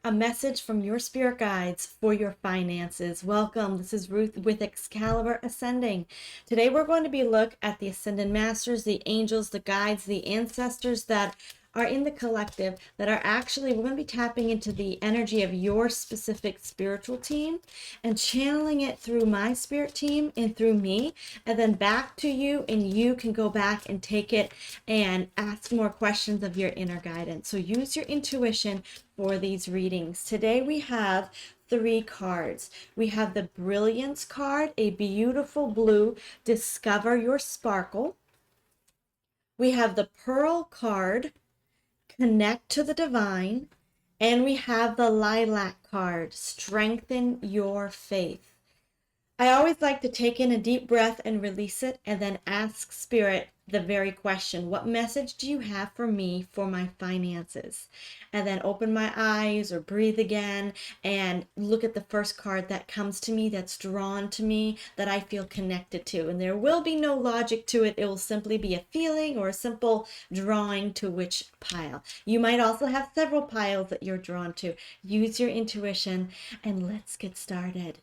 a message from your spirit guides for your finances. Welcome. This is Ruth with Excalibur Ascending. Today we're going to be look at the Ascended Masters, the angels, the guides, the ancestors that are in the collective that are actually, we're going to be tapping into the energy of your specific spiritual team and channeling it through my spirit team and through me, and then back to you, and you can go back and take it and ask more questions of your inner guidance. So use your intuition for these readings. Today we have 3 cards. We have the Brilliance card, a beautiful blue, discover your sparkle. We have the Pearl card, connect to the divine, and we have the Lilac card, strengthen your faith. I always like to take in a deep breath and release it, and then ask Spirit the very question, what message do you have for me for my finances? And then open my eyes or breathe again and look at the first card that comes to me, that's drawn to me, that I feel connected to. And there will be no logic to it. It will simply be a feeling or a simple drawing to which pile. You might also have several piles that you're drawn to. Use your intuition, and let's get started.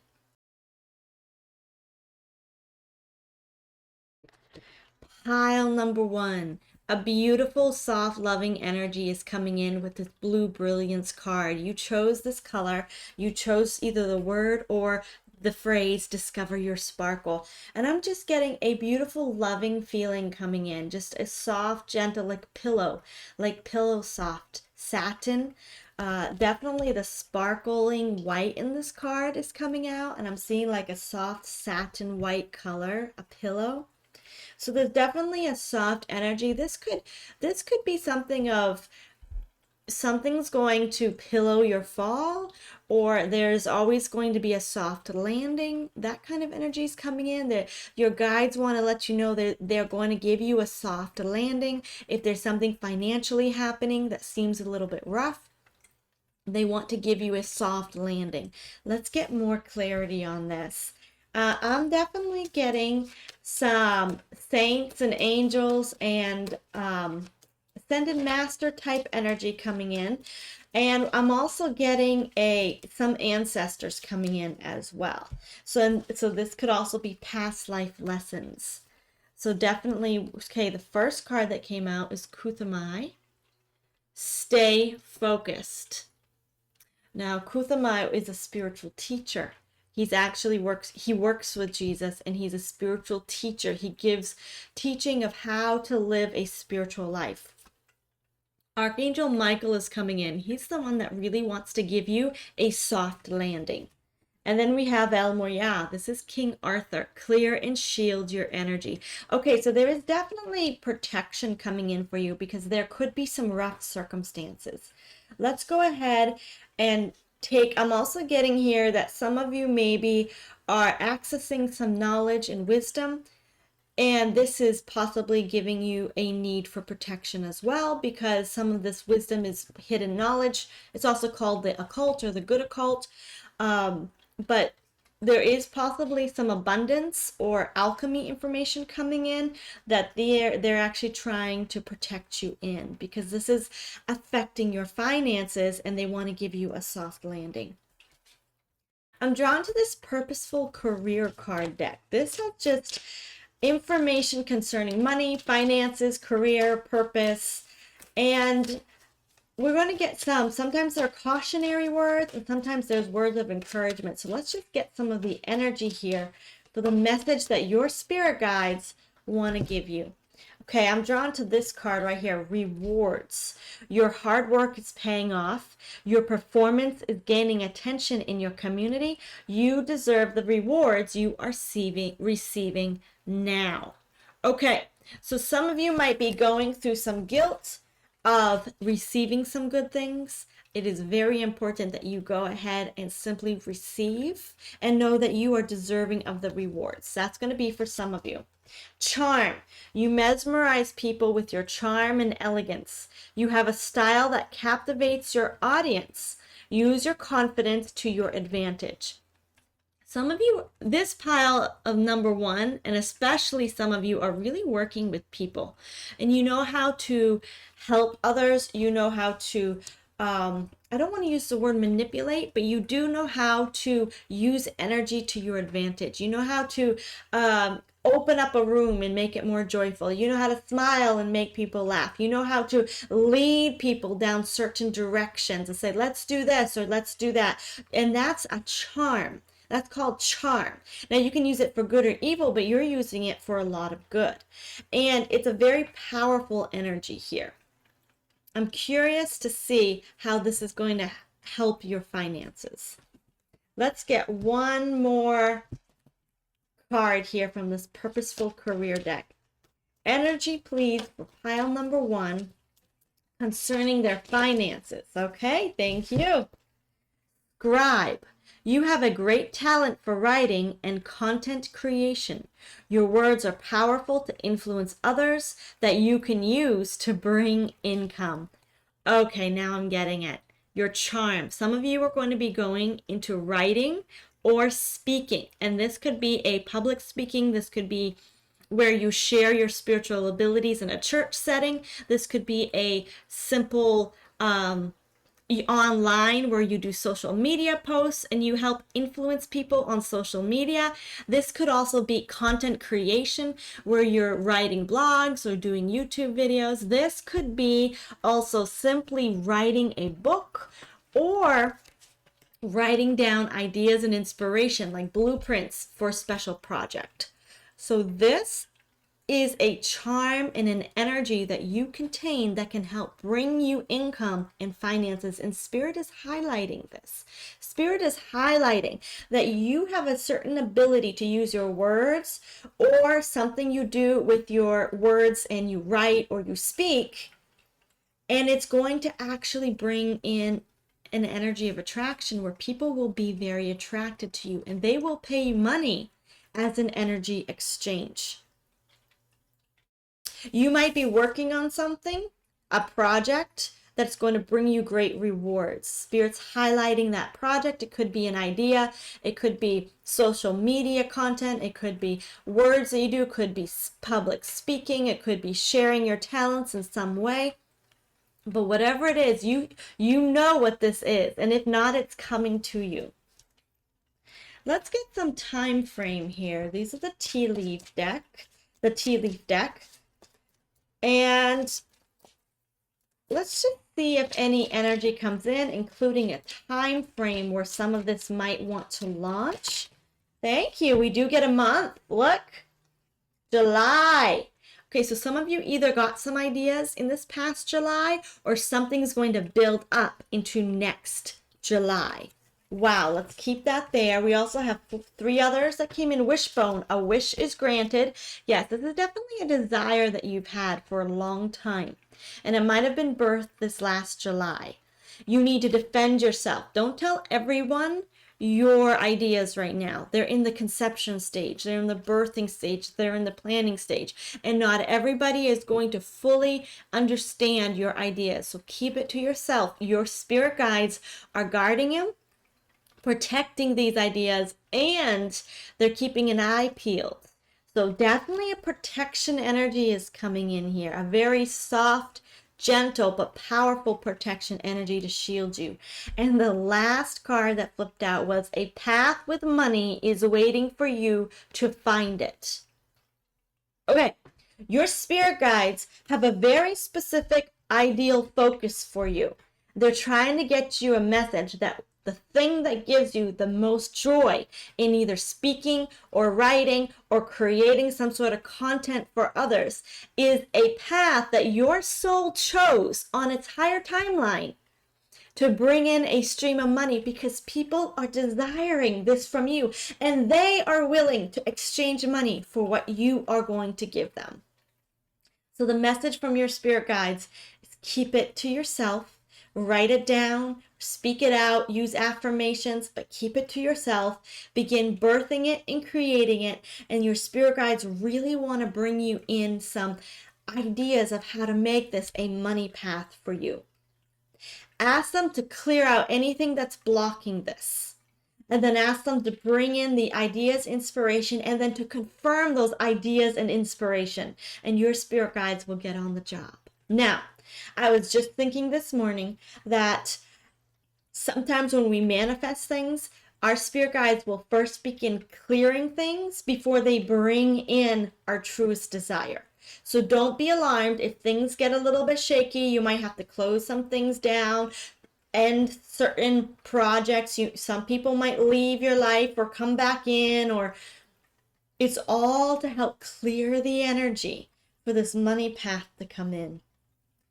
Pile number 1, a beautiful, soft, loving energy is coming in with this blue Brilliance card. You chose this color. You chose either the word or the phrase, discover your sparkle. And I'm just getting a beautiful, loving feeling coming in. Just a soft, gentle, like pillow soft satin. Definitely the sparkling white in this card is coming out. And I'm seeing like a soft satin white color, a pillow. So there's definitely a soft energy. This could be something of something's going to pillow your fall, or there's always going to be a soft landing. That kind of energy is coming in. That your guides want to let you know that they're going to give you a soft landing. If there's something financially happening that seems a little bit rough, they want to give you a soft landing. Let's get more clarity on this. I'm definitely getting some saints and angels and ascended master type energy coming in, and I'm also getting some ancestors coming in as well. So this could also be past life lessons. So definitely, okay, the first card that came out is Kuthamai. Stay focused. Now, Kuthamai is a spiritual teacher. He works with Jesus, and he's a spiritual teacher. He gives teaching of how to live a spiritual life. Archangel Michael is coming in. He's the one that really wants to give you a soft landing. And then we have El-Morya. This is King Arthur. Clear and shield your energy. Okay, so there is definitely protection coming in for you because there could be some rough circumstances. Let's go ahead and I'm also getting here that some of you maybe are accessing some knowledge and wisdom, and this is possibly giving you a need for protection as well, because some of this wisdom is hidden knowledge. It's also called the occult or the good occult, but there is possibly some abundance or alchemy information coming in that they're actually trying to protect you in, because this is affecting your finances and they want to give you a soft landing. I'm drawn to this Purposeful Career card deck. This has just information concerning money, finances, career, purpose, and we're going to get sometimes they're cautionary words, and sometimes there's words of encouragement. So let's just get some of the energy here for the message that your spirit guides want to give you. Okay, I'm drawn to this card right here, rewards. Your hard work is paying off. Your performance is gaining attention in your community. You deserve the rewards you are receiving now. Okay, so some of you might be going through some guilt of receiving some good things. It is very important that you go ahead and simply receive and know that you are deserving of the rewards. That's going to be for some of you. Charm. You mesmerize people with your charm and elegance. You have a style that captivates your audience. Use your confidence to your advantage. Some of you, this pile of number 1, and especially some of you, are really working with people, and you know how to help others. You know how to I don't want to use the word manipulate, but you do know how to use energy to your advantage. You know how to open up a room and make it more joyful. You know how to smile and make people laugh. You know how to lead people down certain directions and say, let's do this or let's do that. And that's a charm. That's called charm. Now you can use it for good or evil, but you're using it for a lot of good. And it's a very powerful energy here. I'm curious to see how this is going to help your finances. Let's get one more card here from this Purposeful Career deck. Energy, please, for pile number 1 concerning their finances. Okay, thank you. Scribe. You have a great talent for writing and content creation. Your words are powerful to influence others that you can use to bring income. Okay, now I'm getting it. Your charm. Some of you are going to be going into writing or speaking. And this could be a public speaking. This could be where you share your spiritual abilities in a church setting. This could be a simple online where you do social media posts and you help influence people on social media. This could also be content creation where you're writing blogs or doing YouTube videos. This could be also simply writing a book or writing down ideas and inspiration like blueprints for a special project. So this is a charm and an energy that you contain that can help bring you income and finances. And Spirit is highlighting this. Spirit is highlighting that you have a certain ability to use your words or something you do with your words and you write or you speak. And it's going to actually bring in an energy of attraction where people will be very attracted to you and they will pay you money as an energy exchange. You might be working on something, a project that's going to bring you great rewards. Spirit's highlighting that project. It could be an idea. It could be social media content. It could be words that you do. It could be public speaking. It could be sharing your talents in some way. But whatever it is, you know what this is. And if not, it's coming to you. Let's get some time frame here. These are the tea leaf deck. And let's just see if any energy comes in, including a time frame where some of this might want to launch. Thank you. We do get a month. Look, July. Okay, so some of you either got some ideas in this past July or something's going to build up into next July. Wow, let's keep that there. We also have 3 others that came in. Wishbone. A wish is granted. Yes, this is definitely a desire that you've had for a long time. And it might have been birthed this last July. You need to defend yourself. Don't tell everyone your ideas right now. They're in the conception stage. They're in the birthing stage. They're in the planning stage. And not everybody is going to fully understand your ideas. So keep it to yourself. Your spirit guides are guarding them, protecting these ideas, and they're keeping an eye peeled. So definitely a protection energy is coming in here. A very soft, gentle, but powerful protection energy to shield you. And the last card that flipped out was a path with money is waiting for you to find it. Okay, your spirit guides have a very specific ideal focus for you. They're trying to get you a message that the thing that gives you the most joy in either speaking or writing or creating some sort of content for others is a path that your soul chose on its higher timeline to bring in a stream of money, because people are desiring this from you and they are willing to exchange money for what you are going to give them. So the message from your spirit guides is keep it to yourself. Write it down, speak it out, use affirmations, but keep it to yourself. Begin birthing it and creating it. And your spirit guides really want to bring you in some ideas of how to make this a money path for you. Ask them to clear out anything that's blocking this. And then ask them to bring in the ideas, inspiration, and then to confirm those ideas and inspiration. And your spirit guides will get on the job. Now, I was just thinking this morning that sometimes when we manifest things, our spirit guides will first begin clearing things before they bring in our truest desire. So don't be alarmed if things get a little bit shaky. You might have to close some things down, end certain projects. Some people might leave your life or come back in, or it's all to help clear the energy for this money path to come in.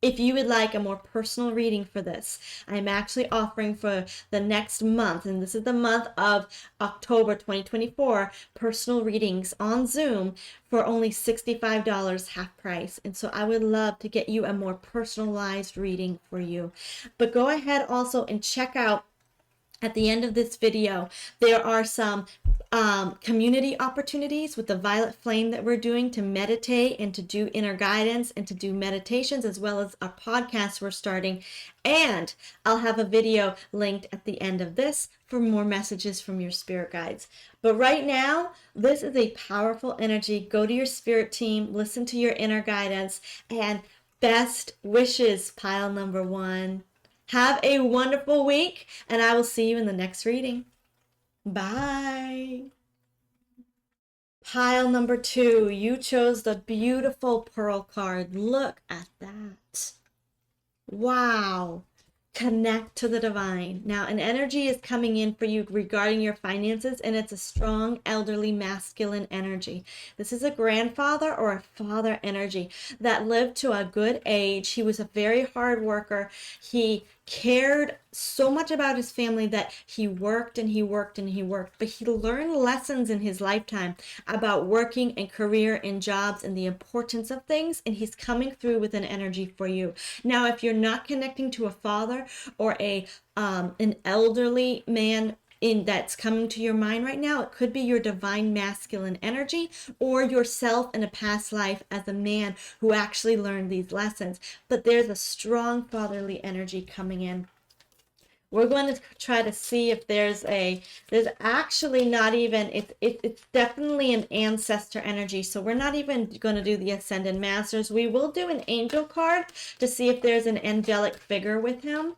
If you would like a more personal reading for this, I'm actually offering for the next month, and this is the month of October 2024, personal readings on Zoom for only $65 half price. And so I would love to get you a more personalized reading for you. But go ahead also and check out at the end of this video, there are some community opportunities with the Violet Flame that we're doing to meditate and to do inner guidance and to do meditations, as well as a podcast we're starting. And I'll have a video linked at the end of this for more messages from your spirit guides. But right now, this is a powerful energy. Go to your spirit team, listen to your inner guidance, and best wishes, pile number 1. Have a wonderful week, and I will see you in the next reading. Bye. Pile number 2, you chose the beautiful pearl card. Look at that. Wow. Connect to the divine. Now, an energy is coming in for you regarding your finances, and it's a strong, elderly, masculine energy. This is a grandfather or a father energy that lived to a good age. He was a very hard worker. He cared so much about his family that he worked and he worked and he worked, but he learned lessons in his lifetime about working and career and jobs and the importance of things, and he's coming through with an energy for you. Now, if you're not connecting to a father or an elderly man that's coming to your mind right now, it could be your divine masculine energy or yourself in a past life as a man who actually learned these lessons. But there's a strong fatherly energy coming in. We're going to try to see if there's actually not even, it's definitely an ancestor energy. So we're not even going to do the Ascended Masters. We will do an angel card to see if there's an angelic figure with him.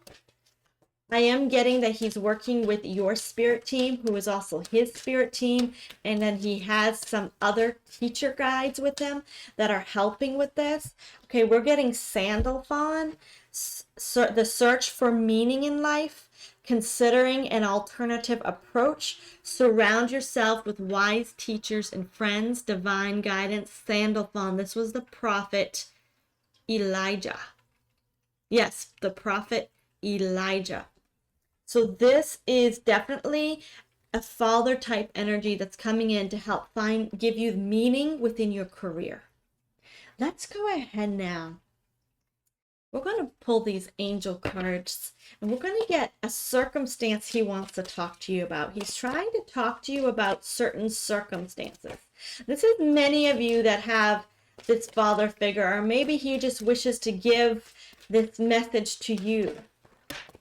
I am getting that he's working with your spirit team, who is also his spirit team, and then he has some other teacher guides with him that are helping with this. Okay, we're getting Sandalphon, the search for meaning in life, considering an alternative approach, surround yourself with wise teachers and friends, divine guidance, Sandalphon. This was the prophet Elijah. Yes, the prophet Elijah. So this is definitely a father type energy that's coming in to help give you meaning within your career. Let's go ahead now. We're going to pull these angel cards, and we're going to get a circumstance he wants to talk to you about. He's trying to talk to you about certain circumstances. This is many of you that have this father figure, or maybe he just wishes to give this message to you.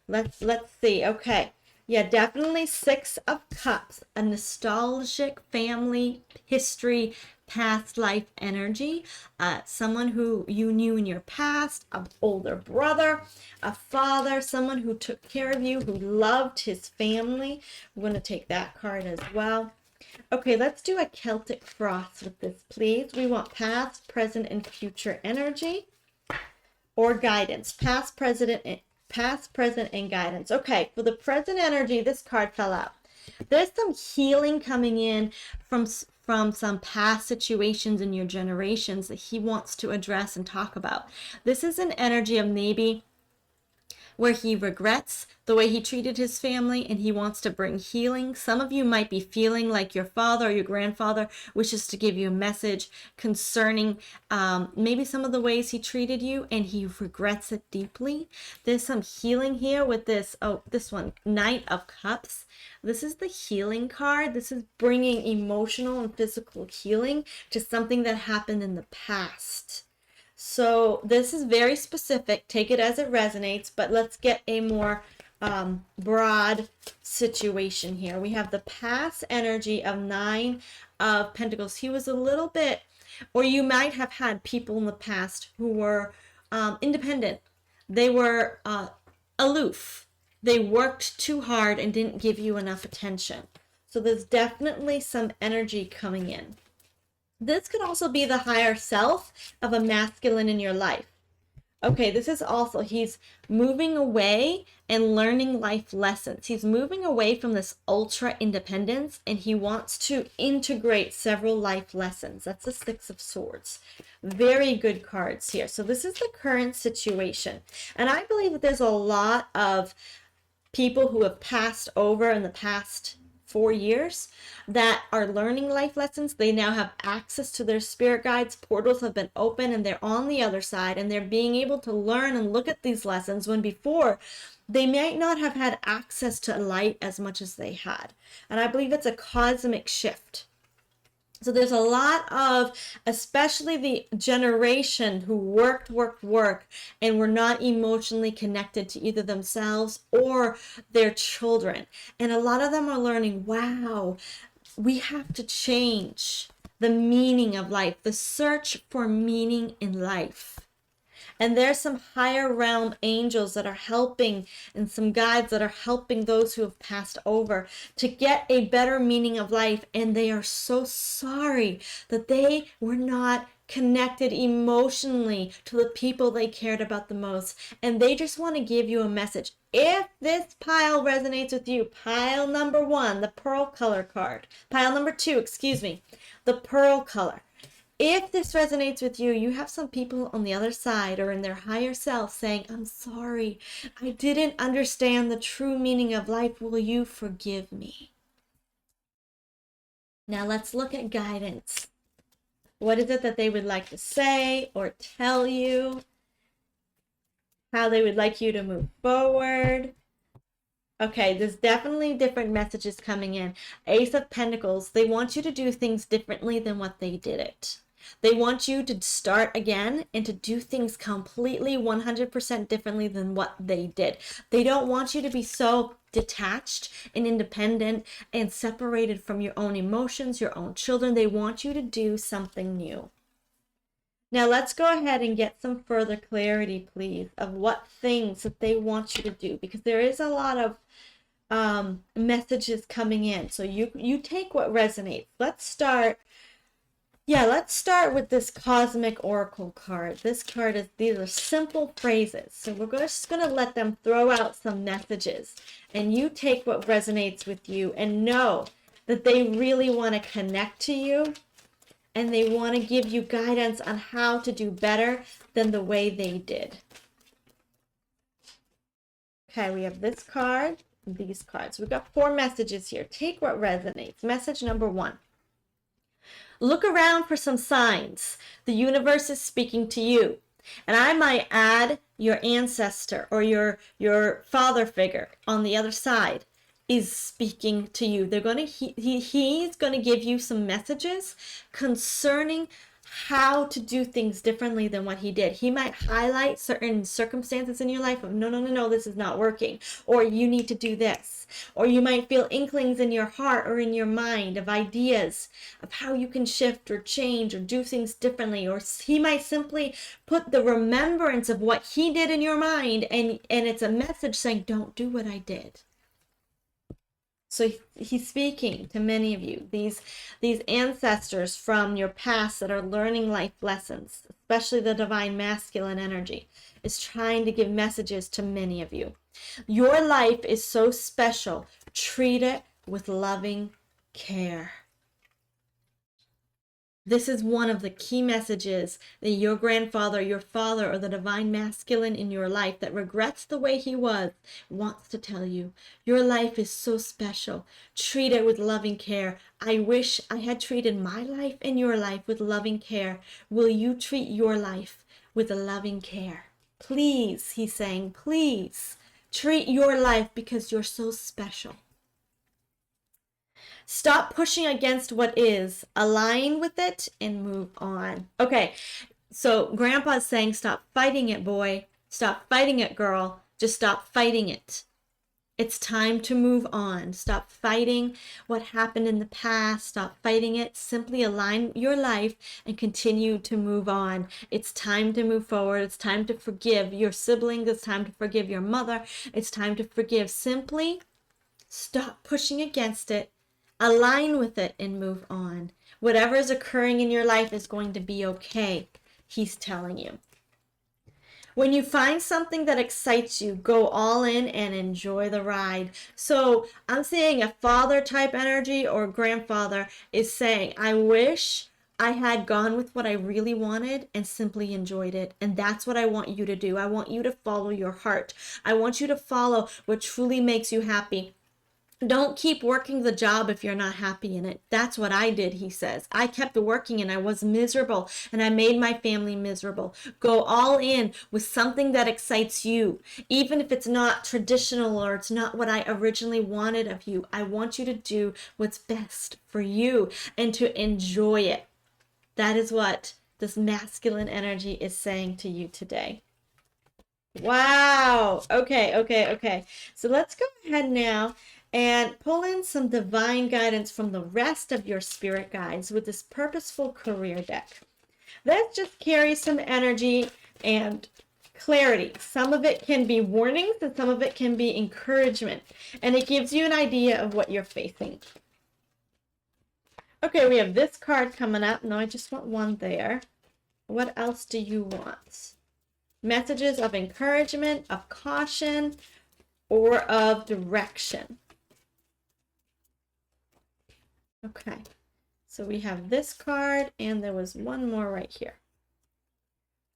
Let's see. Okay. Yeah, definitely 6 of Cups, a nostalgic family history, past life energy. Someone who you knew in your past, an older brother, a father, someone who took care of you, who loved his family. We're going to take that card as well. Okay, let's do a Celtic frost with this, please. We want past, present, and future energy or guidance. Past, present, and guidance. Okay, for the present energy, this card fell out. There's some healing coming in from some past situations in your generations that he wants to address and talk about. This is an energy of maybe where he regrets the way he treated his family and he wants to bring healing. Some of you might be feeling like your father or your grandfather wishes to give you a message concerning maybe some of the ways he treated you and he regrets it deeply. There's some healing here with this one, Knight of Cups. This is the healing card. This is bringing emotional and physical healing to something that happened in the past. So this is very specific. Take it as it resonates, but let's get a more broad situation here. We have the past energy of 9 of Pentacles. He was a little bit, or you might have had people in the past who were independent. They were aloof. They worked too hard and didn't give you enough attention. So there's definitely some energy coming in. This could also be the higher self of a masculine in your life. Okay, this is also, he's moving away and learning life lessons. He's moving away from this ultra independence, and he wants to integrate several life lessons. That's the Six of Swords. Very good cards here. So this is the current situation. And I believe that there's a lot of people who have passed over in the past 4 years that are learning life lessons. They now have access to their spirit guides. Portals have been open and they're on the other side, and they're being able to learn and look at these lessons when before they might not have had access to light as much as they had. And I believe it's a cosmic shift. So there's a lot of, especially the generation who worked, and were not emotionally connected to either themselves or their children. And a lot of them are learning, wow, we have to change the meaning of life, the search for meaning in life. And there's some higher realm angels that are helping, and some guides that are helping those who have passed over to get a better meaning of life. And they are so sorry that they were not connected emotionally to the people they cared about the most. And they just want to give you a message. If this pile resonates with you, pile number 1, the pearl color card, pile number 2, excuse me, the pearl color. If this resonates with you, you have some people on the other side or in their higher self saying, I'm sorry, I didn't understand the true meaning of life. Will you forgive me? Now let's look at guidance. What is it that they would like to say or tell you? How they would like you to move forward? Okay, there's definitely different messages coming in. Ace of Pentacles, they want you to do things differently than what they did it. They want you to start again and to do things completely 100% differently than what they did. They don't want you to be so detached and independent and separated from your own emotions, your own children. They want you to do something new. Now let's go ahead and get some further clarity, please, of what things that they want you to do, because there is a lot of messages coming in. So you take what resonates. Let's start with this Cosmic Oracle card. This card is, these are simple phrases. So we're just going to let them throw out some messages. And you take what resonates with you and know that they really want to connect to you. And they want to give you guidance on how to do better than the way they did. Okay, we have this card, these cards. We've got 4 messages here. Take what resonates. Message number 1. Look around for some signs. The universe is speaking to you. And I might add your ancestor or your father figure on the other side is speaking to you. They're going to he's going to give you some messages concerning how to do things differently than what he did. He might highlight certain circumstances in your life of no, this is not working, or you need to do this. Or you might feel inklings in your heart or in your mind of ideas of how you can shift or change or do things differently. Or he might simply put the remembrance of what he did in your mind, and it's a message saying, don't do what I did. So he's speaking to many of you, these ancestors from your past that are learning life lessons, especially the divine masculine energy, is trying to give messages to many of you. Your life is so special. Treat it with loving care. This is one of the key messages that your grandfather, your father, or the divine masculine in your life that regrets the way he was wants to tell you. Your life is so special. Treat it with loving care. I wish I had treated my life and your life with loving care. Will you treat your life with loving care? Please, he's saying, please treat your life because you're so special. Stop pushing against what is. Align with it and move on. Okay, so Grandpa's saying stop fighting it, boy. Stop fighting it, girl. Just stop fighting it. It's time to move on. Stop fighting what happened in the past. Stop fighting it. Simply align your life and continue to move on. It's time to move forward. It's time to forgive your siblings. It's time to forgive your mother. It's time to forgive. Simply stop pushing against it. Align with it and move on. Whatever is occurring in your life is going to be okay, he's telling you. When you find something that excites you, go all in and enjoy the ride. So I'm saying a father type energy or grandfather is saying, I wish I had gone with what I really wanted and simply enjoyed it. And that's what I want you to do. I want you to follow your heart. I want you to follow what truly makes you happy. Don't keep working the job if you're not happy in it. That's what I did, he says. I kept working and I was miserable and I made my family miserable. Go all in with something that excites you. Even if it's not traditional or it's not what I originally wanted of you, I want you to do what's best for you and to enjoy it. That is what this masculine energy is saying to you today. Wow. Okay. So let's go ahead now and pull in some divine guidance from the rest of your spirit guides with this Purposeful Career deck. Let's just carry some energy and clarity. Some of it can be warnings and some of it can be encouragement. And it gives you an idea of what you're facing. Okay, we have this card coming up. No, I just want one there. What else do you want? Messages of encouragement, of caution, or of direction. Okay, so we have this card, and there was one more right here.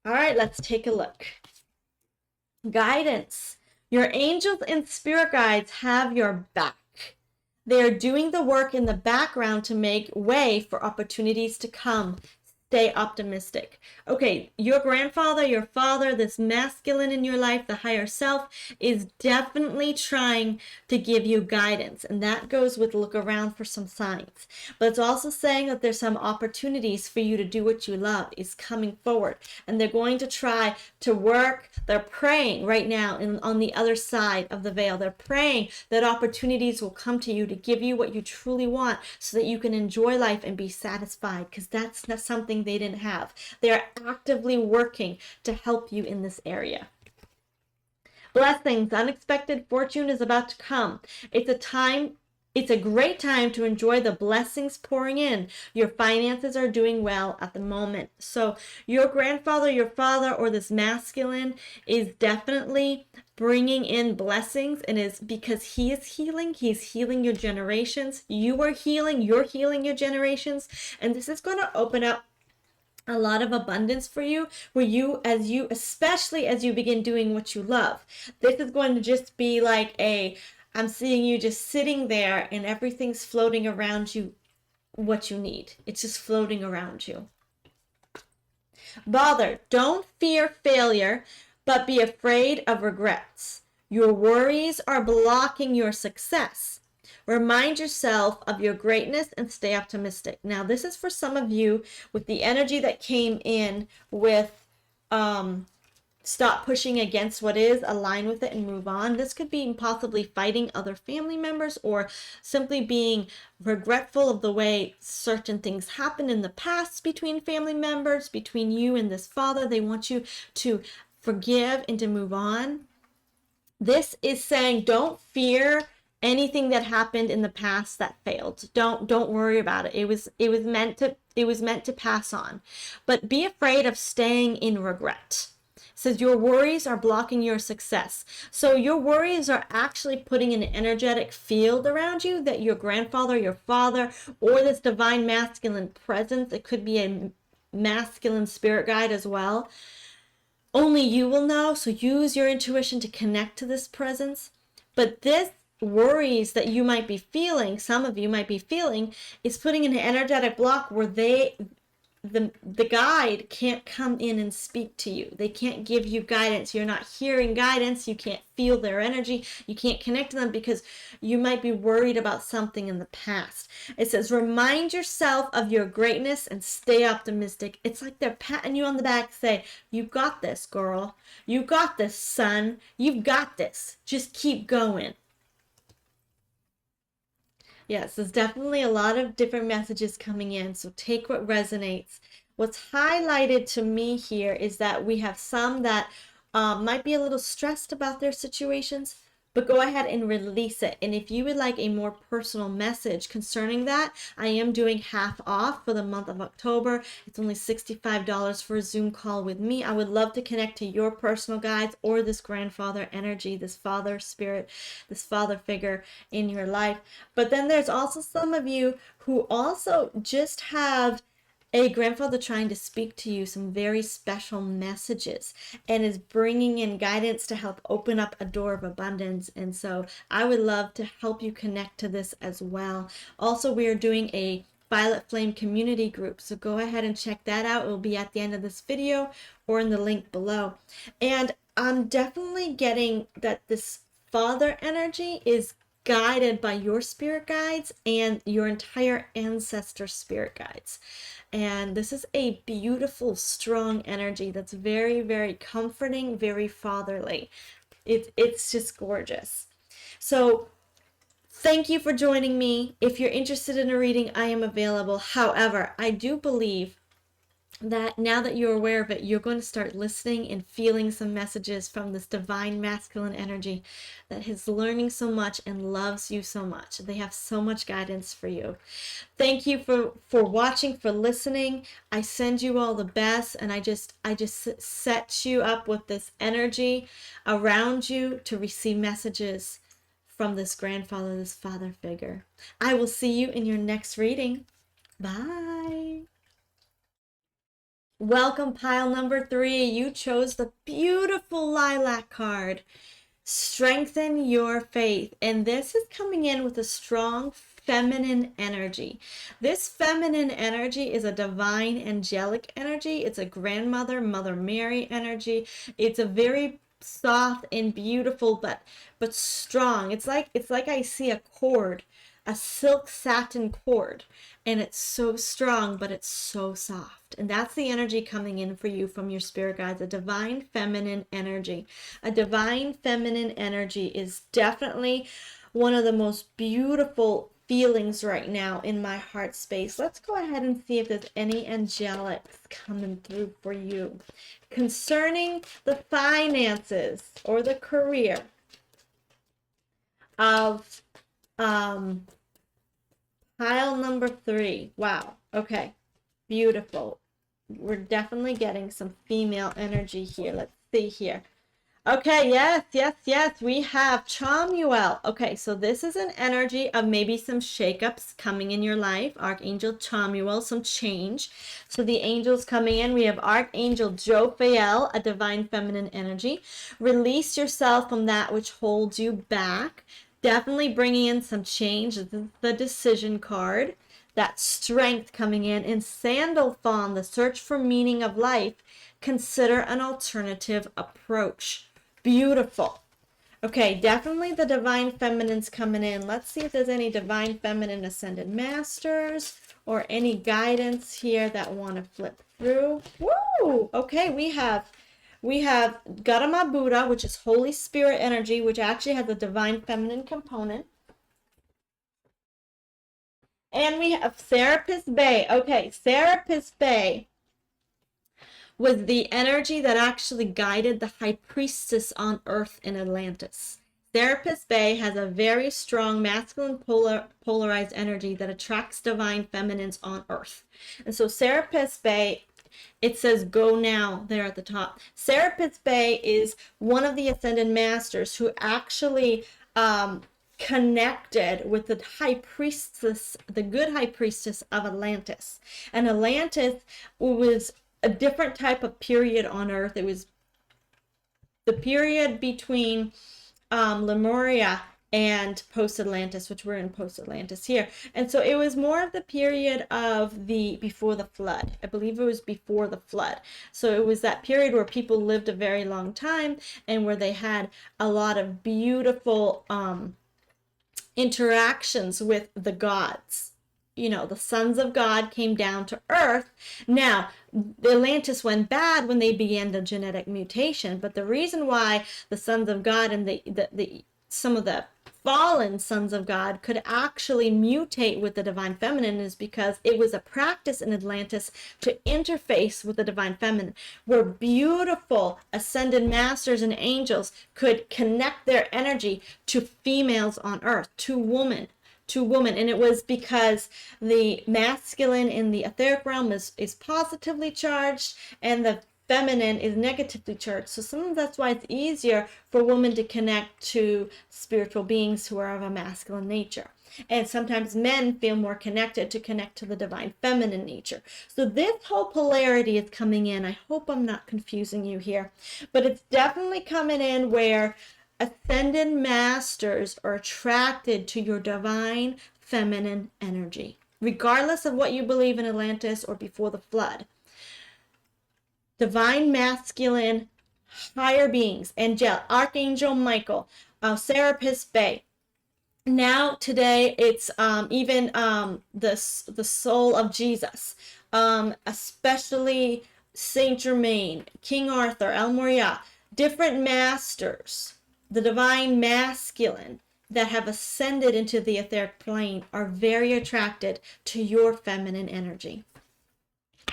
All right, let's take a look. Guidance. Your angels and spirit guides have your back. They are doing the work in the background to make way for opportunities to come. Stay optimistic. Okay, your grandfather, your father, this masculine in your life, the higher self, is definitely trying to give you guidance. And that goes with look around for some signs. But it's also saying that there's some opportunities for you to do what you love is coming forward. And they're going to try to work. They're praying right now on the other side of the veil. They're praying that opportunities will come to you to give you what you truly want so that you can enjoy life and be satisfied, because that's not something they didn't have. They're actively working to help you in this area. Blessings, unexpected fortune is about to come. It's a great time to enjoy the blessings pouring in. Your finances are doing well at the moment. So your grandfather, your father, or this masculine is definitely bringing in blessings, and is because he is healing. He's healing your generations. You are healing. You're healing your generations. And this is going to open up a lot of abundance for you, where especially as you begin doing what you love. This is going to just be like I'm seeing you just sitting there and everything's floating around you, what you need. It's just floating around you. Bother, don't fear failure, but be afraid of regrets. Your worries are blocking your success. Remind yourself of your greatness and stay optimistic. Now, this is for some of you with the energy that came in with stop pushing against what is, align with it and move on. This could be possibly fighting other family members or simply being regretful of the way certain things happened in the past between family members, between you and this father. They want you to forgive and to move on. This is saying don't fear anything that happened in the past that failed. Don't worry about it. It was meant to pass on. But be afraid of staying in regret. It says your worries are blocking your success. So your worries are actually putting an energetic field around you that your grandfather, your father, or this divine masculine presence, it could be a masculine spirit guide as well, only you will know. So use your intuition to connect to this presence. But this worries that you might be feeling, some of you might be feeling, is putting an energetic block where the guide can't come in and speak to you. They can't give you guidance. You're not hearing guidance. You can't feel their energy. You can't connect to them because you might be worried about something in the past. It says, remind yourself of your greatness and stay optimistic. It's like they're patting you on the back, say, you got this, girl. You got this, son. You've got this. Just keep going. Yes, there's definitely a lot of different messages coming in, so take what resonates. What's highlighted to me here is that we have some that might be a little stressed about their situations, but go ahead and release it. And if you would like a more personal message concerning that, I am doing half off for the month of October. It's only $65 for a Zoom call with me. I would love to connect to your personal guides or this grandfather energy, this father spirit, this father figure in your life. But then there's also some of you who also just have a grandfather trying to speak to you some very special messages and is bringing in guidance to help open up a door of abundance. And so I would love to help you connect to this as well. Also, we are doing a Violet Flame community group, so go ahead and check that out. It will be at the end of this video or in the link below. And I'm definitely getting that this father energy is guided by your spirit guides and your entire ancestor spirit guides. And this is a beautiful, strong energy that's very, very comforting, very fatherly. It's just gorgeous. So thank you for joining me. If you're interested in a reading, I am available. However, I do believe that now that you're aware of it, you're going to start listening and feeling some messages from this divine masculine energy that is learning so much and loves you so much. They have so much guidance for you. Thank you for watching, for listening. I send you all the best, and I just set you up with this energy around you to receive messages from this grandfather, this father figure. I will see you in your next reading. Bye. Welcome, pile number 3. You chose the beautiful lilac card. Strengthen your faith. And this is coming in with a strong feminine energy. This feminine energy is a divine angelic energy. It's a grandmother, Mother Mary energy. It's a very soft and beautiful but strong. It's like I see a cord, a silk satin cord, and it's so strong, but it's so soft. And that's the energy coming in for you from your spirit guides, a divine feminine energy. A divine feminine energy is definitely one of the most beautiful feelings right now in my heart space. Let's go ahead and see if there's any angelics coming through for you concerning the finances or the career of pile number 3. Wow. Okay. Beautiful. We're definitely getting some female energy here. Let's see here. Okay, yes. We have Chamuel. Okay, so this is an energy of maybe some shakeups coming in your life. Archangel Chamuel, some change. So the angels coming in. We have Archangel Jophiel, a divine feminine energy. Release yourself from that which holds you back. Definitely bringing in some change. This is the decision card. That strength coming in. And Sandalphon, the search for meaning of life. Consider an alternative approach. Beautiful. Okay, definitely the divine feminine's coming in. Let's see if there's any divine feminine ascended masters or any guidance here that want to flip through. Woo! Okay, we have Gautama Buddha, which is Holy Spirit energy, which actually has a divine feminine component. And we have Serapis Bey. Okay, Serapis Bey was the energy that actually guided the high priestess on Earth in Atlantis. Serapis Bey has a very strong masculine polarized energy that attracts divine feminines on Earth. And so Serapis Bey, it says go now there at the top. Serapis Bey is one of the ascended masters who actually connected with the high priestess, the good high priestess of Atlantis. And Atlantis was a different type of period on Earth. It was the period between Lemuria and post-Atlantis, which we're in post-Atlantis here. And so it was more of the period of before the flood. I believe it was before the flood. So it was that period where people lived a very long time and where they had a lot of beautiful interactions with the gods. You know, the sons of God came down to Earth. Now, Atlantis went bad when they began the genetic mutation, but the reason why the sons of God and some of the fallen sons of God could actually mutate with the divine feminine is because it was a practice in Atlantis to interface with the divine feminine, where beautiful ascended masters and angels could connect their energy to females on earth, to women. And it was because the masculine in the etheric realm is positively charged and the feminine is negatively charged. So sometimes that's why it's easier for women to connect to spiritual beings who are of a masculine nature. And sometimes men feel more connected to connect to the divine feminine nature. So this whole polarity is coming in. I hope I'm not confusing you here, but it's definitely coming in where ascended masters are attracted to your divine feminine energy, regardless of what you believe in Atlantis or before the flood. Divine masculine higher beings, angel, Archangel Michael, Serapis Bey. Now today it's even the soul of Jesus, especially Saint Germain, King Arthur, El-Morya, different masters, the divine masculine that have ascended into the etheric plane are very attracted to your feminine energy.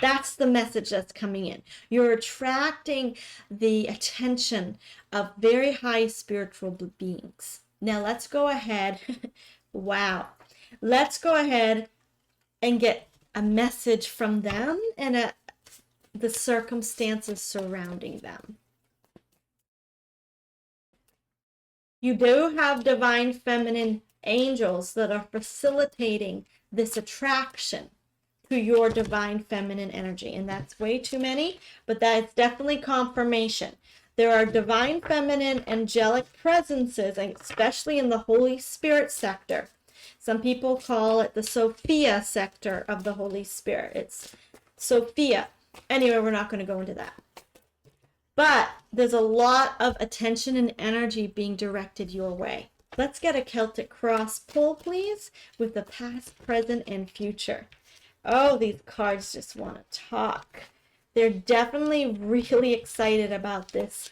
That's the message that's coming in. You're attracting the attention of very high spiritual beings. Now let's go ahead. Wow. Let's go ahead and get a message from them and the circumstances surrounding them. You do have divine feminine angels that are facilitating this attraction to your divine feminine energy. And that's way too many, but that's definitely confirmation. There are divine feminine angelic presences, especially in the Holy Spirit sector. Some people call it the Sophia sector of the Holy Spirit. It's Sophia. Anyway, we're not going to go into that. But there's a lot of attention and energy being directed your way. Let's get a Celtic cross pull, please, with the past, present, and future. Oh, these cards just want to talk. They're definitely really excited about this.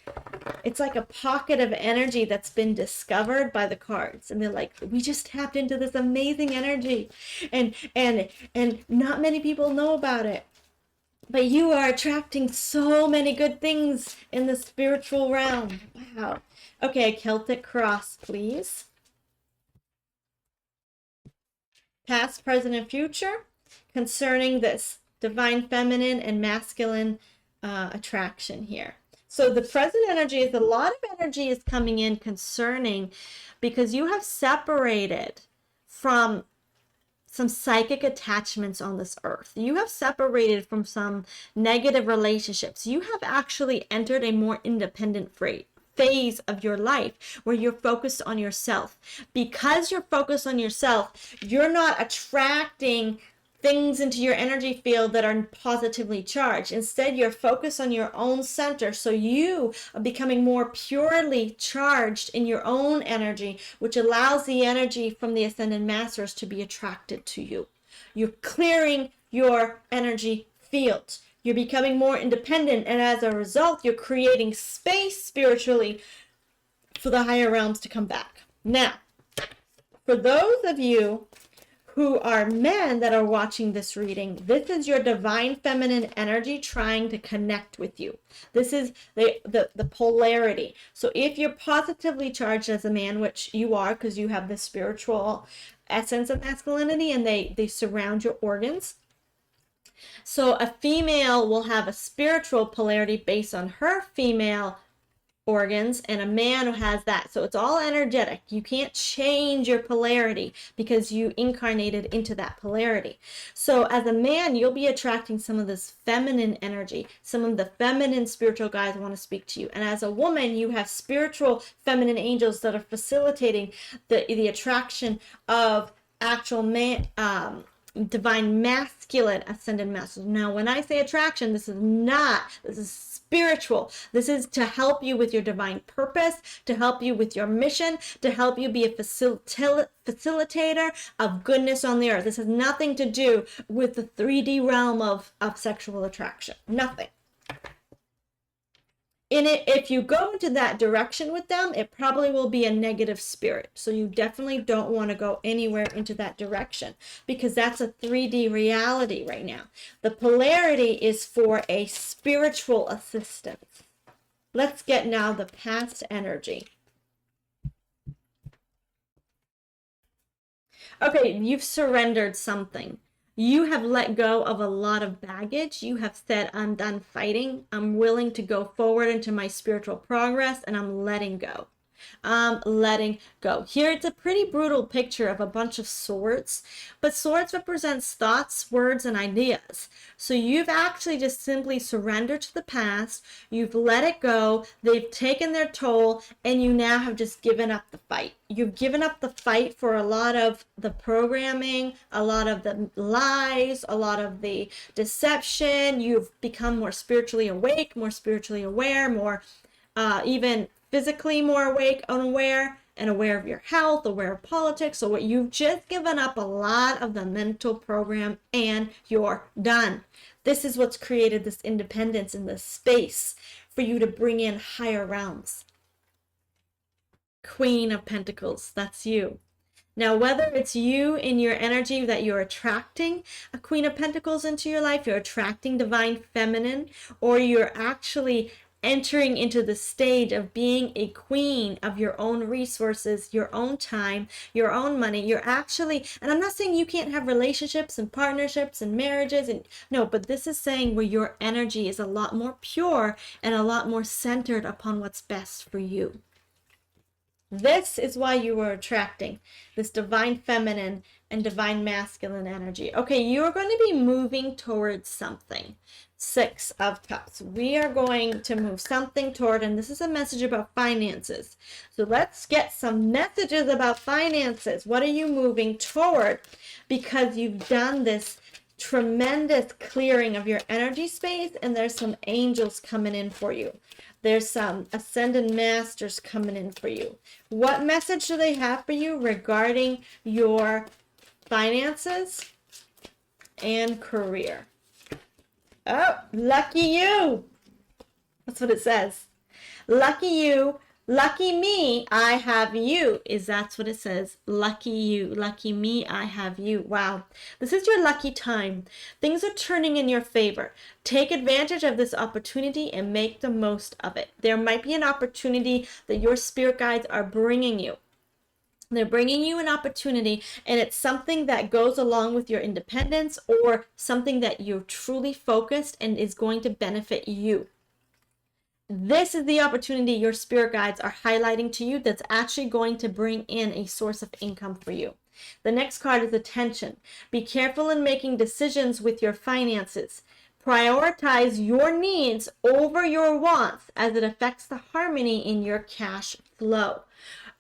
It's like a pocket of energy that's been discovered by the cards. And they're like, we just tapped into this amazing energy. And not many people know about it. But you are attracting so many good things in the spiritual realm. Wow. Okay, Celtic cross, please. Past, present, and future concerning this divine feminine and masculine attraction here. So the present energy is a lot of energy is coming in concerning because you have separated from some psychic attachments on this earth. You have separated from some negative relationships. You have actually entered a more independent phase of your life where you're focused on yourself. Because you're focused on yourself, you're not attracting things into your energy field that are positively charged. Instead, you're focused on your own center. So you are becoming more purely charged in your own energy, which allows the energy from the ascended masters to be attracted to you. You're clearing your energy field. You're becoming more independent. And as a result, you're creating space spiritually for the higher realms to come back. Now, for those of you who are men that are watching this reading, this is your divine feminine energy trying to connect with you. This is the polarity. So if you're positively charged as a man, which you are because you have the spiritual essence of masculinity and they surround your organs. So a female will have a spiritual polarity based on her female organs, and a man who has that. So it's all energetic. You can't change your polarity because you incarnated into that polarity. So as a man, you'll be attracting some of this feminine energy. Some of the feminine spiritual guides want to speak to you. And as a woman, you have spiritual feminine angels that are facilitating the attraction of actual man, divine masculine ascended masters. Now, when I say attraction, this is spiritual. This is to help you with your divine purpose, to help you with your mission, to help you be a facilitator of goodness on the earth. This has nothing to do with the 3D realm of sexual attraction. Nothing. in it, if you go into that direction with them, it probably will be a negative spirit. So you definitely don't want to go anywhere into that direction, because that's a 3D reality right now. The polarity is for a spiritual assistance. Let's get now the past energy. Okay, you've surrendered something. You have let go of a lot of baggage. You have said, I'm done fighting. I'm willing to go forward into my spiritual progress, and I'm letting go. Letting go. Here it's a pretty brutal picture of a bunch of swords, but swords represents thoughts, words, and ideas. So you've actually just simply surrendered to the past. You've let it go. They've taken their toll, and you now have just given up the fight. You've given up the fight for a lot of the programming, a lot of the lies, a lot of the deception. You've become more spiritually awake, more spiritually aware, more even physically more awake, unaware, and aware of your health, aware of politics. So what you've just given up a lot of the mental program, and you're done. This is what's created this independence in this space for you to bring in higher realms. Queen of Pentacles, that's you. Now, whether it's you in your energy that you're attracting a Queen of Pentacles into your life, you're attracting divine feminine, or you're actually entering into the stage of being a queen of your own resources, your own time, your own money. You're actually, and I'm not saying you can't have relationships and partnerships and marriages, and no, but this is saying where your energy is a lot more pure and a lot more centered upon what's best for you. This is why you are attracting this divine feminine and divine masculine energy. Okay, you're going to be moving towards something. 6 of Cups. We are going to move something toward, and this is a message about finances. So let's get some messages about finances. What are you moving toward? Because you've done this tremendous clearing of your energy space, and there's some angels coming in for you. There's some ascended masters coming in for you. What message do they have for you regarding your finances and career? Oh, lucky you. That's what it says. Lucky you. Lucky me, I have you. That's what it says. Lucky you. Lucky me, I have you. Wow. This is your lucky time. Things are turning in your favor. Take advantage of this opportunity and make the most of it. There might be an opportunity that your spirit guides are bringing you. They're bringing you an opportunity, and it's something that goes along with your independence, or something that you're truly focused and is going to benefit you. This is the opportunity your spirit guides are highlighting to you that's actually going to bring in a source of income for you. The next card is attention. Be careful in making decisions with your finances. Prioritize your needs over your wants as it affects the harmony in your cash flow.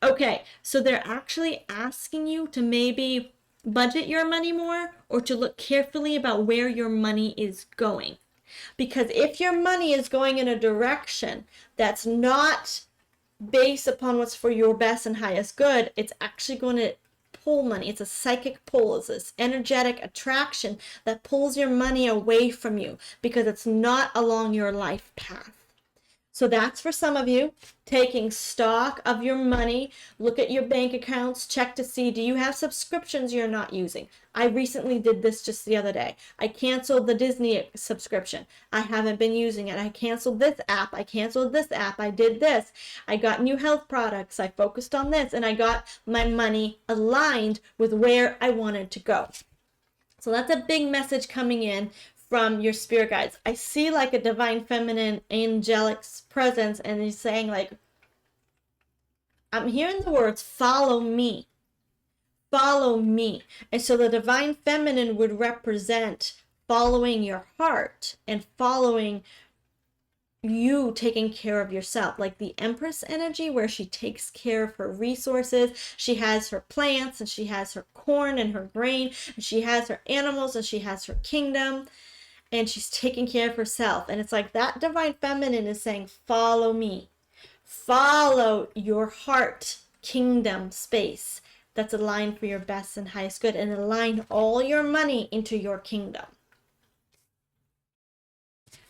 Okay, so they're actually asking you to maybe budget your money more, or to look carefully about where your money is going. Because if your money is going in a direction that's not based upon what's for your best and highest good, it's actually going to pull money. It's a psychic pull. It's this energetic attraction that pulls your money away from you because it's not along your life path. So that's for some of you, taking stock of your money. Look at your bank accounts, check to see, do you have subscriptions you're not using? I recently did this just the other day. I canceled the Disney subscription. I haven't been using it. I canceled this app. I canceled this app. I did this. I got new health products. I focused on this, and I got my money aligned with where I wanted to go. So that's a big message coming in from your spirit guides. I see like a divine feminine angelic presence, and he's saying like, I'm hearing the words, follow me. Follow me. And so the divine feminine would represent following your heart and following you taking care of yourself, like the Empress energy, where she takes care of her resources. She has her plants, and she has her corn and her grain, and she has her animals, and she has her kingdom, and she's taking care of herself. And it's like that divine feminine is saying, follow me. Follow your heart kingdom space that's aligned for your best and highest good, and align all your money into your kingdom.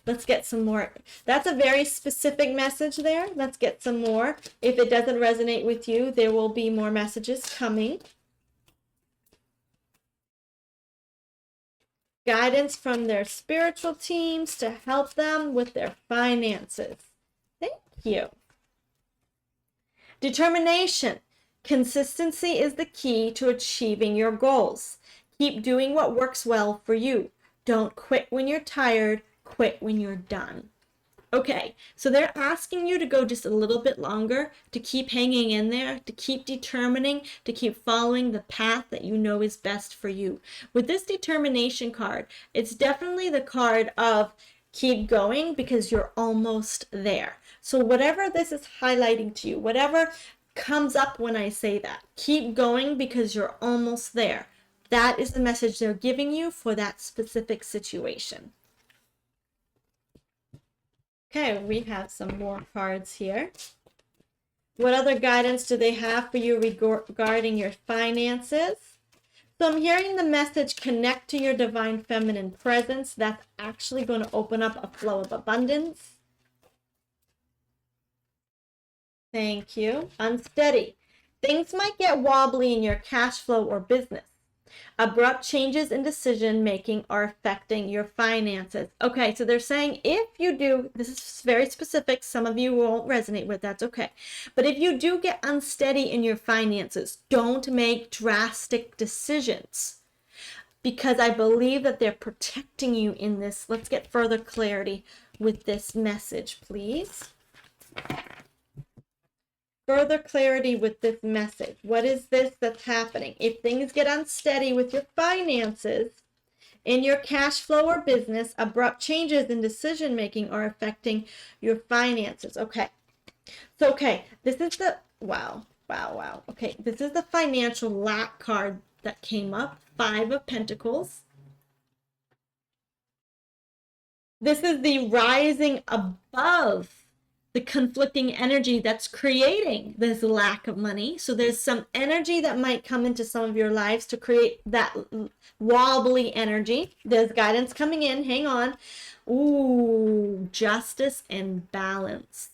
Let's get some more. That's a very specific message there. Let's get some more. If it doesn't resonate with you, there will be more messages coming. Guidance from their spiritual teams to help them with their finances. Thank you. Determination. Consistency is the key to achieving your goals. Keep doing what works well for you. Don't quit when you're tired. Quit when you're done. Okay, so they're asking you to go just a little bit longer, to keep hanging in there, to keep determining, to keep following the path that you know is best for you. With this determination card, it's definitely the card of keep going because you're almost there. So whatever this is highlighting to you, whatever comes up when I say that, keep going because you're almost there. That is the message they're giving you for that specific situation. Okay, we have some more cards here. What other guidance do they have for you regarding your finances? So I'm hearing the message, connect to your divine feminine presence. That's actually going to open up a flow of abundance. Thank you. Unsteady. Things might get wobbly in your cash flow or business. Abrupt changes in decision making are affecting your finances. Okay, so they're saying if you do, this is very specific, some of you won't resonate with, that's okay. But if you do get unsteady in your finances, don't make drastic decisions, because I believe that they're protecting you in this. Let's get further clarity with this message, please. Further clarity with this message. What is this that's happening? If things get unsteady with your finances, in your cash flow or business, abrupt changes in decision making are affecting your finances. Okay. So, okay, this is the, wow. Okay, this is the financial lack card that came up. 5 of Pentacles. This is the rising above the conflicting energy that's creating this lack of money. So there's some energy that might come into some of your lives to create that wobbly energy. There's guidance coming in. Hang on. Ooh, justice and balance.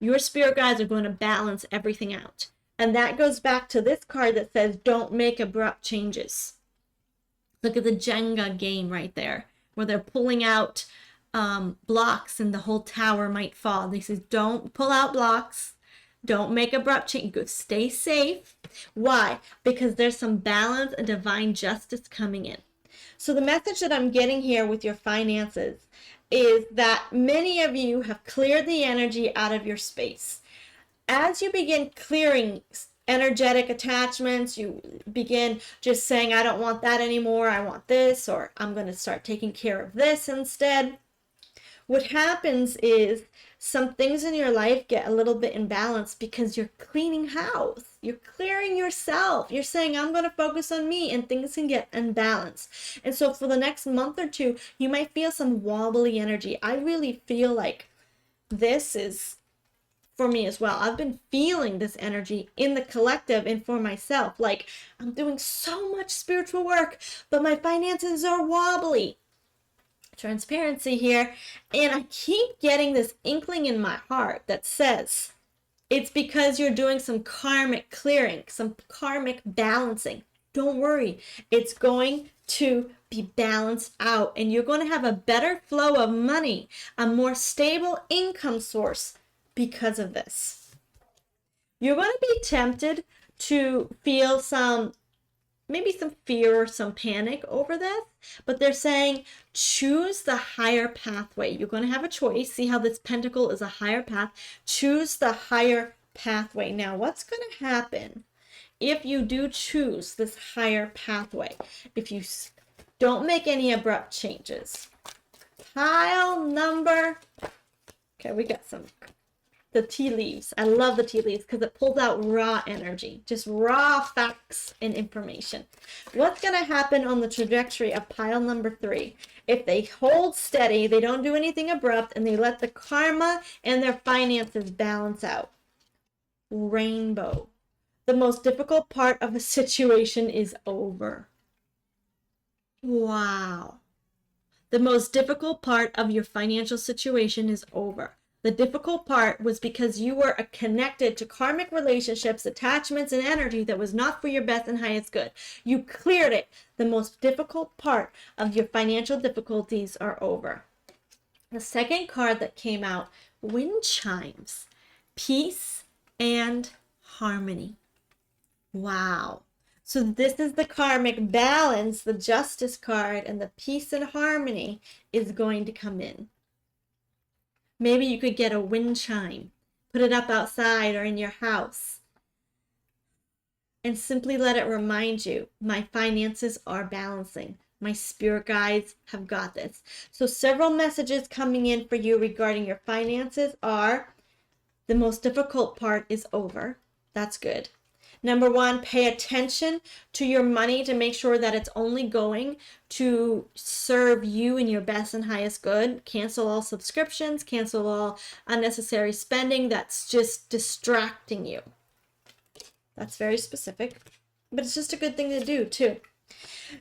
Your spirit guides are going to balance everything out. And that goes back to this card that says, don't make abrupt changes. Look at the Jenga game right there, where they're pulling out blocks and the whole tower might fall. They say, don't pull out blocks. Don't make abrupt change. Stay safe. Why? Because there's some balance and divine justice coming in. So the message that I'm getting here with your finances is that many of you have cleared the energy out of your space. As you begin clearing energetic attachments, you begin just saying, I don't want that anymore. I want this, or I'm going to start taking care of this instead. What happens is some things in your life get a little bit imbalanced because you're cleaning house. You're clearing yourself. You're saying, I'm going to focus on me, and things can get unbalanced. And so for the next month or two, you might feel some wobbly energy. I really feel like this is for me as well. I've been feeling this energy in the collective and for myself. Like, I'm doing so much spiritual work, but my finances are wobbly. Transparency here, and I keep getting this inkling in my heart that says it's because you're doing some karmic clearing, some karmic balancing. Don't worry, it's going to be balanced out, and you're going to have a better flow of money, a more stable income source because of this. You're going to be tempted to feel maybe some fear or some panic over this, but they're saying choose the higher pathway. You're going to have a choice. See how this pentacle is a higher path. Choose the higher pathway. Now, what's going to happen if you do choose this higher pathway? If you don't make any abrupt changes. Pile number, okay, we got the tea leaves. I love the tea leaves because it pulls out raw energy, just raw facts and information. What's going to happen on the trajectory of pile number 3? If they hold steady, they don't do anything abrupt, and they let the karma and their finances balance out. Rainbow. The most difficult part of a situation is over. Wow. The most difficult part of your financial situation is over. The difficult part was because you were connected to karmic relationships, attachments, and energy that was not for your best and highest good. You cleared it. The most difficult part of your financial difficulties are over. The second card that came out, wind chimes, peace and harmony. Wow. So this is the karmic balance, the justice card, and the peace and harmony is going to come in. Maybe you could get a wind chime, put it up outside or in your house, and simply let it remind you, my finances are balancing. My spirit guides have got this. So several messages coming in for you regarding your finances are, the most difficult part is over. That's good. Number one, pay attention to your money to make sure that it's only going to serve you in your best and highest good. Cancel all subscriptions, cancel all unnecessary spending that's just distracting you. That's very specific, but it's just a good thing to do too.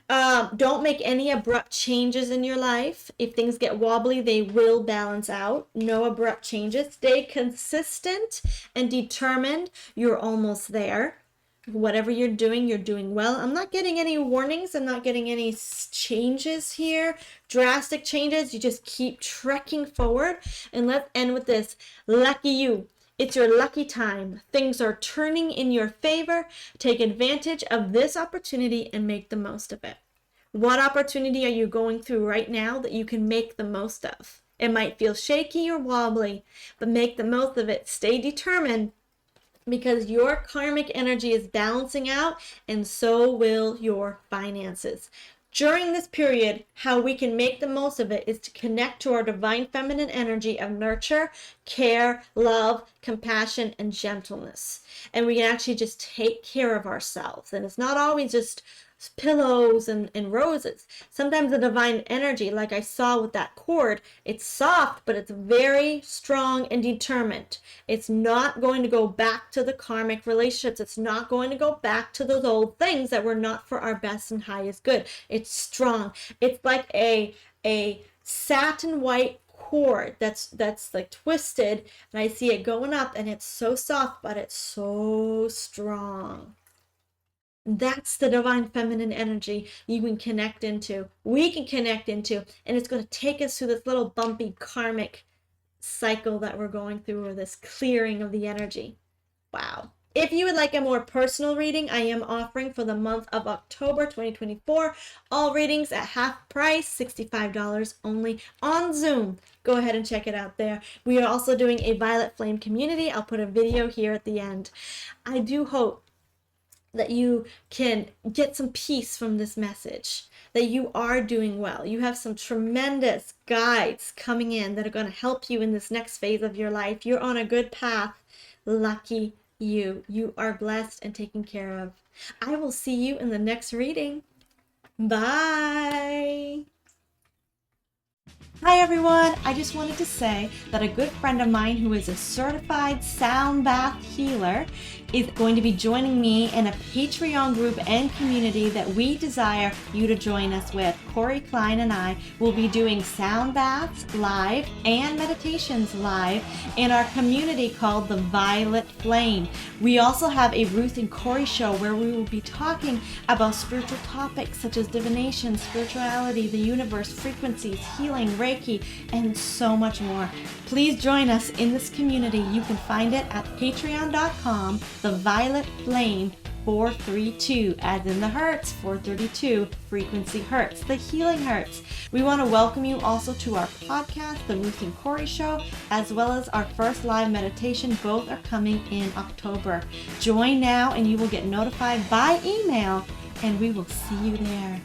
Don't make any abrupt changes in your life. If things get wobbly, they will balance out. No abrupt changes. Stay consistent and determined. You're almost there. Whatever you're doing well. I'm not getting any warnings. I'm not getting any changes here. Drastic changes. You just keep trekking forward. And let's end with this. Lucky you. It's your lucky time. Things are turning in your favor. Take advantage of this opportunity and make the most of it. What opportunity are you going through right now that you can make the most of? It might feel shaky or wobbly, but make the most of it. Stay determined, because your karmic energy is balancing out, and so will your finances. During this period, how we can make the most of it is to connect to our divine feminine energy of nurture, care, love, compassion, and gentleness. And we can actually just take care of ourselves. And it's not always just pillows and roses. Sometimes the divine energy, like I saw with that cord, it's soft, but it's very strong and determined. It's not going to go back to the karmic relationships. It's not going to go back to those old things that were not for our best and highest good. It's strong. It's like a satin white cord that's like twisted, and I see it going up, and it's so soft, but it's so strong. That's the divine feminine energy you can connect into, we can connect into, and it's going to take us through this little bumpy karmic cycle that we're going through, or this clearing of the energy. Wow. If you would like a more personal reading, I am offering for the month of October 2024, all readings at half price, $65 only on Zoom. Go ahead and check it out there. We are also doing a Violet Flame community. I'll put a video here at the end. I do hope that you can get some peace from this message, that you are doing well. You have some tremendous guides coming in that are going to help you in this next phase of your life. You're on a good path. Lucky you. You are blessed and taken care of. I will see you in the next reading. Bye. Hi everyone, I just wanted to say that a good friend of mine who is a certified sound bath healer is going to be joining me in a Patreon group and community that we desire you to join us with. Corey Klein and I will be doing sound baths live and meditations live in our community called the Violet Flame. We also have a Ruth and Corey show where we will be talking about spiritual topics such as divination, spirituality, the universe, frequencies, healing, Reiki, and so much more. Please join us in this community. You can find it at patreon.com, the Violet Flame 432, as in the hertz, 432, frequency hertz, the healing hertz. We want to welcome you also to our podcast, The Ruth and Corey Show, as well as our first live meditation. Both are coming in October. Join now and you will get notified by email, and we will see you there.